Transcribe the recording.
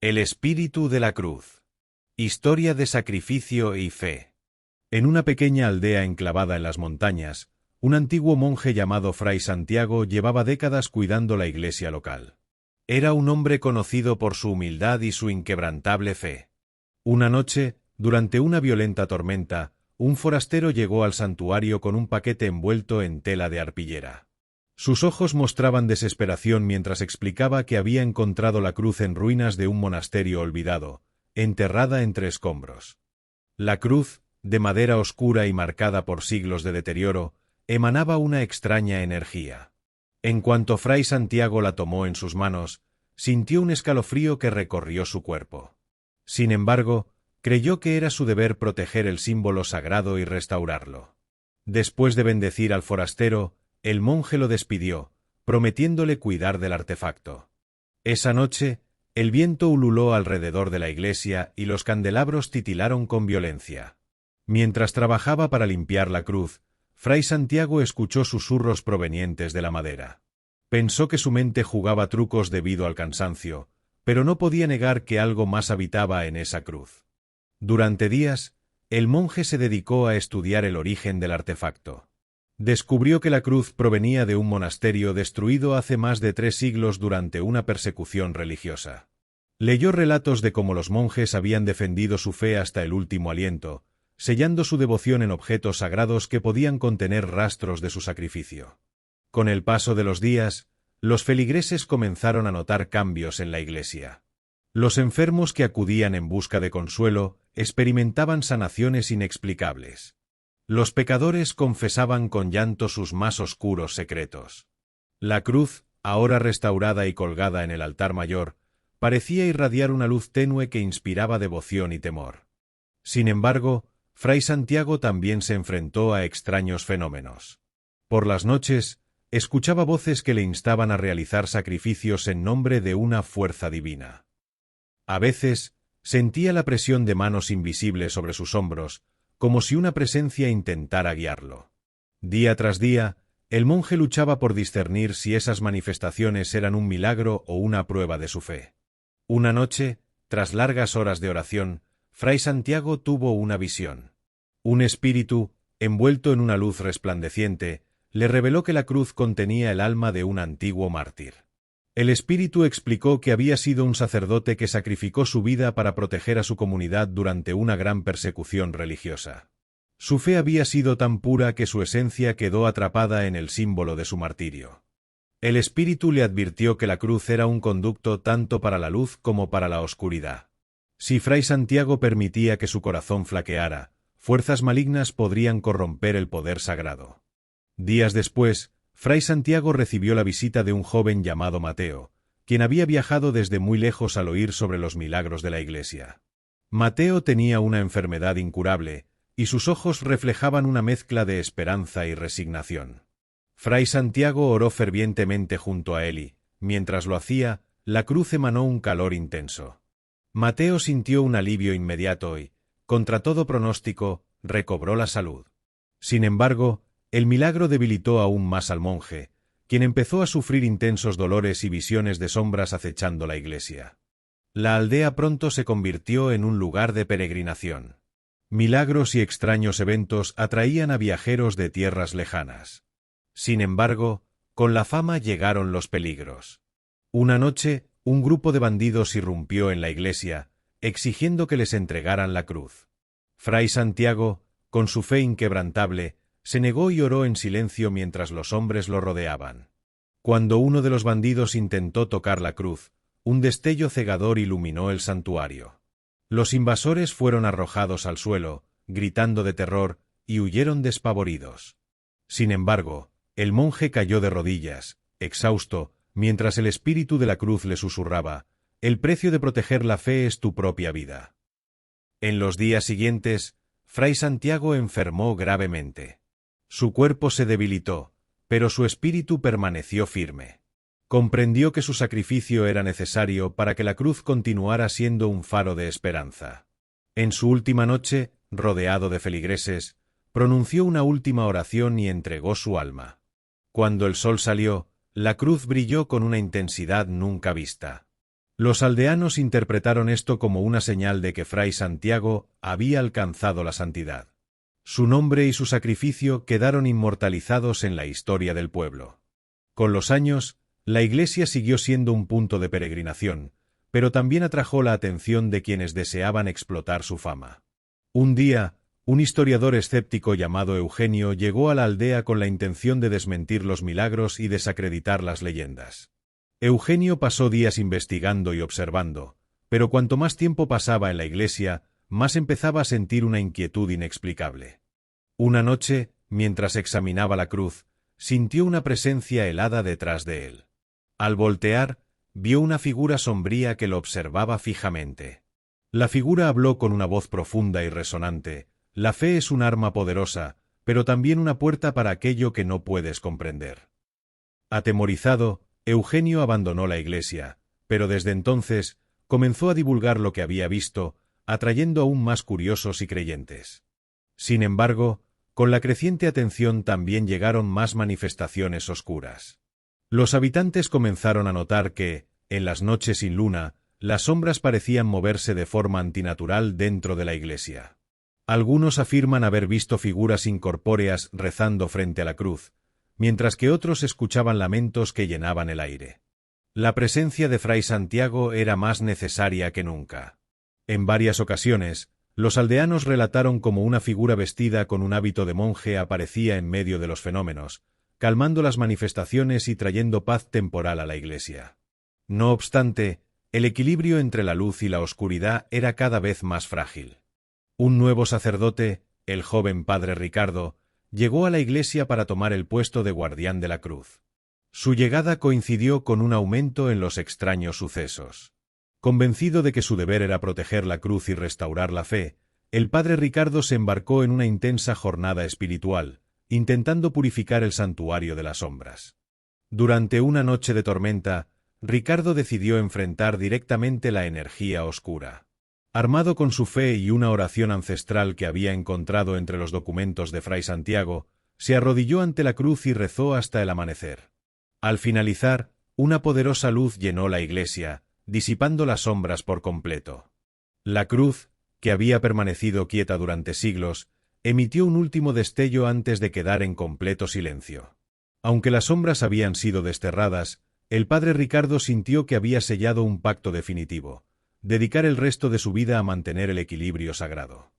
El espíritu de la cruz. Historia de sacrificio y fe. En una pequeña aldea enclavada en las montañas, un antiguo monje llamado Fray Santiago llevaba décadas cuidando la iglesia local. Era un hombre conocido por su humildad y su inquebrantable fe. Una noche, durante una violenta tormenta, un forastero llegó al santuario con un paquete envuelto en tela de arpillera. Sus ojos mostraban desesperación mientras explicaba que había encontrado la cruz en ruinas de un monasterio olvidado, enterrada entre escombros. La cruz, de madera oscura y marcada por siglos de deterioro, emanaba una extraña energía. En cuanto Fray Santiago la tomó en sus manos, sintió un escalofrío que recorrió su cuerpo. Sin embargo, creyó que era su deber proteger el símbolo sagrado y restaurarlo. Después de bendecir al forastero, el monje lo despidió, prometiéndole cuidar del artefacto. Esa noche, el viento ululó alrededor de la iglesia y los candelabros titilaron con violencia. Mientras trabajaba para limpiar la cruz, Fray Santiago escuchó susurros provenientes de la madera. Pensó que su mente jugaba trucos debido al cansancio, pero no podía negar que algo más habitaba en esa cruz. Durante días, el monje se dedicó a estudiar el origen del artefacto. Descubrió que la cruz provenía de un monasterio destruido hace más de 3 siglos durante una persecución religiosa. Leyó relatos de cómo los monjes habían defendido su fe hasta el último aliento, sellando su devoción en objetos sagrados que podían contener rastros de su sacrificio. Con el paso de los días, los feligreses comenzaron a notar cambios en la iglesia. Los enfermos que acudían en busca de consuelo experimentaban sanaciones inexplicables. Los pecadores confesaban con llanto sus más oscuros secretos. La cruz, ahora restaurada y colgada en el altar mayor, parecía irradiar una luz tenue que inspiraba devoción y temor. Sin embargo, Fray Santiago también se enfrentó a extraños fenómenos. Por las noches, escuchaba voces que le instaban a realizar sacrificios en nombre de una fuerza divina. A veces, sentía la presión de manos invisibles sobre sus hombros, como si una presencia intentara guiarlo. Día tras día, el monje luchaba por discernir si esas manifestaciones eran un milagro o una prueba de su fe. Una noche, tras largas horas de oración, Fray Santiago tuvo una visión. Un espíritu, envuelto en una luz resplandeciente, le reveló que la cruz contenía el alma de un antiguo mártir. El espíritu explicó que había sido un sacerdote que sacrificó su vida para proteger a su comunidad durante una gran persecución religiosa. Su fe había sido tan pura que su esencia quedó atrapada en el símbolo de su martirio. El espíritu le advirtió que la cruz era un conducto tanto para la luz como para la oscuridad. Si Fray Santiago permitía que su corazón flaqueara, fuerzas malignas podrían corromper el poder sagrado. Días después, Fray Santiago recibió la visita de un joven llamado Mateo, quien había viajado desde muy lejos al oír sobre los milagros de la iglesia. Mateo tenía una enfermedad incurable, y sus ojos reflejaban una mezcla de esperanza y resignación. Fray Santiago oró fervientemente junto a él y, mientras lo hacía, la cruz emanó un calor intenso. Mateo sintió un alivio inmediato y, contra todo pronóstico, recobró la salud. Sin embargo, el milagro debilitó aún más al monje, quien empezó a sufrir intensos dolores y visiones de sombras acechando la iglesia. La aldea pronto se convirtió en un lugar de peregrinación. Milagros y extraños eventos atraían a viajeros de tierras lejanas. Sin embargo, con la fama llegaron los peligros. Una noche, un grupo de bandidos irrumpió en la iglesia, exigiendo que les entregaran la cruz. Fray Santiago, con su fe inquebrantable, se negó y oró en silencio mientras los hombres lo rodeaban. Cuando uno de los bandidos intentó tocar la cruz, un destello cegador iluminó el santuario. Los invasores fueron arrojados al suelo, gritando de terror, y huyeron despavoridos. Sin embargo, el monje cayó de rodillas, exhausto, mientras el espíritu de la cruz le susurraba: «El precio de proteger la fe es tu propia vida». En los días siguientes, Fray Santiago enfermó gravemente. Su cuerpo se debilitó, pero su espíritu permaneció firme. Comprendió que su sacrificio era necesario para que la cruz continuara siendo un faro de esperanza. En su última noche, rodeado de feligreses, pronunció una última oración y entregó su alma. Cuando el sol salió, la cruz brilló con una intensidad nunca vista. Los aldeanos interpretaron esto como una señal de que Fray Santiago había alcanzado la santidad. Su nombre y su sacrificio quedaron inmortalizados en la historia del pueblo. Con los años, la iglesia siguió siendo un punto de peregrinación, pero también atrajo la atención de quienes deseaban explotar su fama. Un día, un historiador escéptico llamado Eugenio llegó a la aldea con la intención de desmentir los milagros y desacreditar las leyendas. Eugenio pasó días investigando y observando, pero cuanto más tiempo pasaba en la iglesia, más empezaba a sentir una inquietud inexplicable. Una noche, mientras examinaba la cruz, sintió una presencia helada detrás de él. Al voltear, vio una figura sombría que lo observaba fijamente. La figura habló con una voz profunda y resonante: «La fe es un arma poderosa, pero también una puerta para aquello que no puedes comprender». Atemorizado, Eugenio abandonó la iglesia, pero desde entonces comenzó a divulgar lo que había visto, atrayendo aún más curiosos y creyentes. Sin embargo, con la creciente atención también llegaron más manifestaciones oscuras. Los habitantes comenzaron a notar que, en las noches sin luna, las sombras parecían moverse de forma antinatural dentro de la iglesia. Algunos afirman haber visto figuras incorpóreas rezando frente a la cruz, mientras que otros escuchaban lamentos que llenaban el aire. La presencia de Fray Santiago era más necesaria que nunca. En varias ocasiones, los aldeanos relataron cómo una figura vestida con un hábito de monje aparecía en medio de los fenómenos, calmando las manifestaciones y trayendo paz temporal a la iglesia. No obstante, el equilibrio entre la luz y la oscuridad era cada vez más frágil. Un nuevo sacerdote, el joven padre Ricardo, llegó a la iglesia para tomar el puesto de guardián de la cruz. Su llegada coincidió con un aumento en los extraños sucesos. Convencido de que su deber era proteger la cruz y restaurar la fe, el padre Ricardo se embarcó en una intensa jornada espiritual, intentando purificar el santuario de las sombras. Durante una noche de tormenta, Ricardo decidió enfrentar directamente la energía oscura. Armado con su fe y una oración ancestral que había encontrado entre los documentos de Fray Santiago, se arrodilló ante la cruz y rezó hasta el amanecer. Al finalizar, una poderosa luz llenó la iglesia, disipando las sombras por completo. La cruz, que había permanecido quieta durante siglos, emitió un último destello antes de quedar en completo silencio. Aunque las sombras habían sido desterradas, el padre Ricardo sintió que había sellado un pacto definitivo: dedicar el resto de su vida a mantener el equilibrio sagrado.